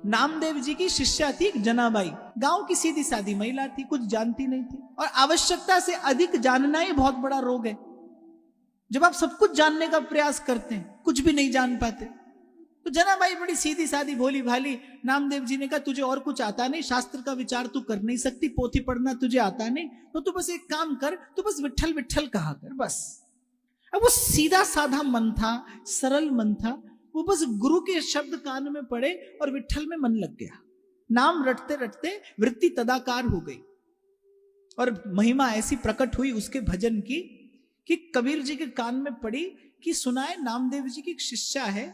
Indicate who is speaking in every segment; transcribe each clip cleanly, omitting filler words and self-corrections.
Speaker 1: नामदेव जी की शिष्या थी एक जनाबाई, गांव की सीधी सादी महिला थी, कुछ जानती नहीं थी। और आवश्यकता से अधिक जानना ही बहुत बड़ा रोग है। जब आप सब कुछ जानने का प्रयास करते हैं, कुछ भी नहीं जान पाते। तो जनाबाई बड़ी सीधी सादी भोली भाली, नामदेव जी ने कहा तुझे और कुछ आता नहीं, शास्त्र का विचार तू कर नहीं सकती, पोथी पढ़ना तुझे आता नहीं, तो तू बस एक काम कर, तू बस विट्ठल विट्ठल कहा कर बस। अब वो सीधा साधा मन था, सरल मन था, वो बस गुरु के शब्द कान में पड़े और विट्ठल में मन लग गया। नाम रटते रटते वृत्ति तदाकार हो गई और महिमा ऐसी प्रकट हुई उसके भजन की कि कबीर जी के कान में पड़ी कि सुनाए नामदेव जी की एक शिष्या है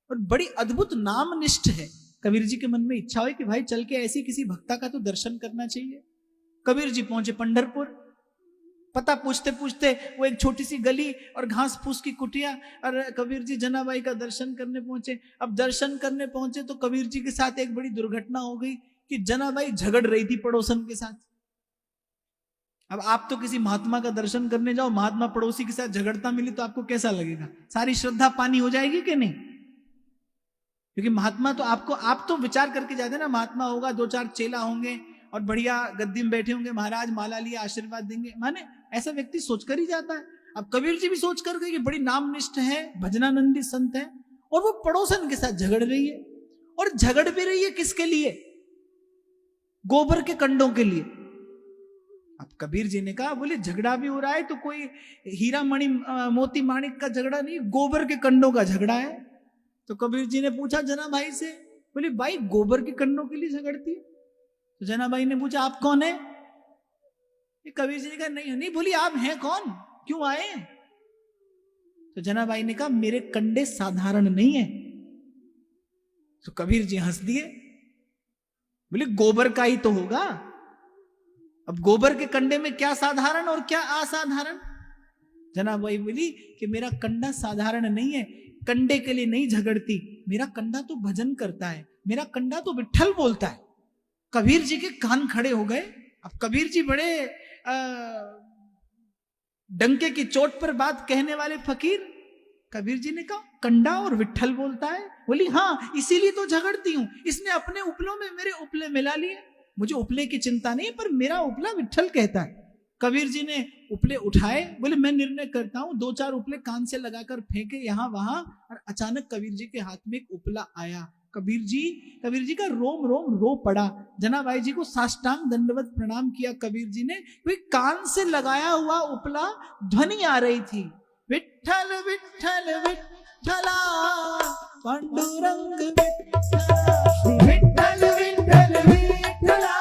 Speaker 1: और बड़ी अद्भुत नाम निष्ठ है। कबीर जी के मन में इच्छा हुई कि भाई चल के ऐसी किसी भक्ता का तो दर्शन करना चाहिए। कबीर जी पहुंचे पंढरपुर। पता पूछते पूछते वो एक छोटी सी गली और घास फूस की कुटिया, और कबीर जी जनाबाई का दर्शन करने पहुंचे। अब दर्शन करने पहुंचे तो कबीर जी के साथ एक बड़ी दुर्घटना हो गई कि जनाबाई झगड़ रही थी पड़ोसन के साथ। अब आप तो किसी महात्मा का दर्शन करने जाओ, महात्मा पड़ोसी के साथ झगड़ता मिली तो आपको कैसा लगेगा? सारी श्रद्धा पानी हो जाएगी कि नहीं? क्योंकि महात्मा तो आपको, आप तो विचार करके जाते ना, महात्मा होगा, दो चार चेला होंगे और बढ़िया गद्दी में बैठे होंगे, महाराज माला लिए आशीर्वाद देंगे, माने ऐसा व्यक्ति सोचकर ही जाता है। अब कबीर जी भी सोच कर गए कि बड़ी नामनिष्ठ है, भजनानंदी संत है, और वो पड़ोसन के साथ झगड़ रही है। और झगड़ भी रही है किसके लिए? गोबर के कंडों के लिए। अब कबीर जी ने कहा, बोले झगड़ा भी हो रहा है तो कोई हीरा मणि मोती माणिक का झगड़ा नहीं, गोबर के कंडों का झगड़ा है। तो कबीर जी ने पूछा जना भाई से, बोले भाई गोबर के कंडों के लिए झगड़ती है? तो जना भाई ने पूछा आप कौन है? कबीर जी ने कहा नहीं। बोली आप हैं कौन, क्यों आए? तो जना भाई ने कहा मेरे कंडे साधारण नहीं है। तो कबीर जी हंस दिए, बोले गोबर का ही तो होगा। अब गोबर के कंडे में क्या साधारण और क्या असाधारण? जना भाई बोली कि मेरा कंडा साधारण नहीं है, कंडे के लिए नहीं झगड़ती, मेरा कंडा तो भजन करता है, मेरा कंडा तो विट्ठल बोलता है। कबीर जी के कान खड़े हो गए। अब कबीर जी बड़े डंके की चोट पर बात कहने वाले फकीर। कबीर जी ने कहा कंडा और विट्ठल बोलता है? बोली हाँ, इसीलिए तो झगड़ती हूं, इसने अपने उपलों में मेरे उपले मिला लिए। मुझे उपले की चिंता नहीं, पर मेरा उपला विट्ठल कहता है। कबीर जी ने उपले उठाए, बोले मैं निर्णय करता हूं, दो चार उपले कान से लगाकर फेंके यहां वहां, और अचानक कबीर जी के हाथ में एक उपला आया। कबीर जी का रोम रोम रो पड़ा। जनाबाई जी को साष्टांग दंडवत प्रणाम किया कबीर जी ने। वे कान से लगाया हुआ उपला ध्वनि आ रही थी, विट्ठल विट्ठल विट्ठला पांडुरंग विट्ठल विट्ठल विट्ठला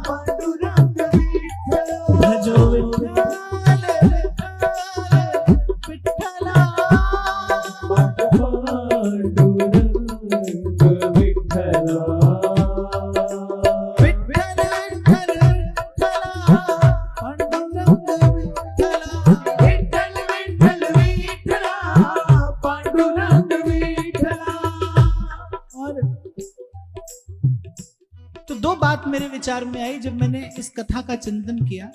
Speaker 1: पांडुरंग विट्ठल भजो विट्ठल विट्ठला मेरे विचार में आई जब मैंने इस कथा का चिंतन किया।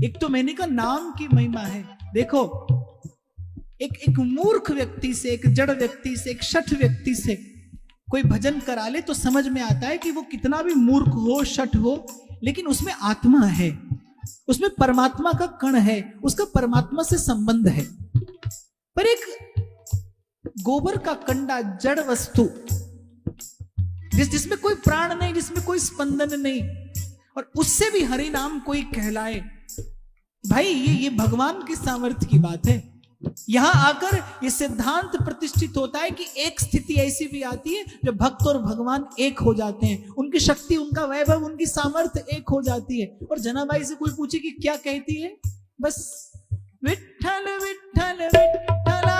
Speaker 1: एक तो मैंने कहा नाम की महिमा है। देखो, एक मूर्ख व्यक्ति से, एक जड़ व्यक्ति से, एक शठ व्यक्ति से कोई भजन करा ले तो समझ में आता है कि वो कितना भी मूर्ख हो, शठ हो, लेकिन उसमें आत्मा है, उसमें परमात्मा का कण है, उसका परमात्मा से संबंध है। पर एक गोबर का कंडा, जड़ वस्तु, जिसमें कोई प्राण नहीं, जिसमें कोई स्पंदन नहीं, और उससे भी हरि नाम कोई कहलाए, भाई ये भगवान की सामर्थ्य की बात है। यहां आकर ये सिद्धांत प्रतिष्ठित होता है कि एक स्थिति ऐसी भी आती है जब भक्त और भगवान एक हो जाते हैं, उनकी शक्ति, उनका वैभव, उनकी सामर्थ्य एक हो जाती है। और जनाबाई से कोई पूछे कि क्या कहती है, बस विट्ठल विट्ठल विट्ठला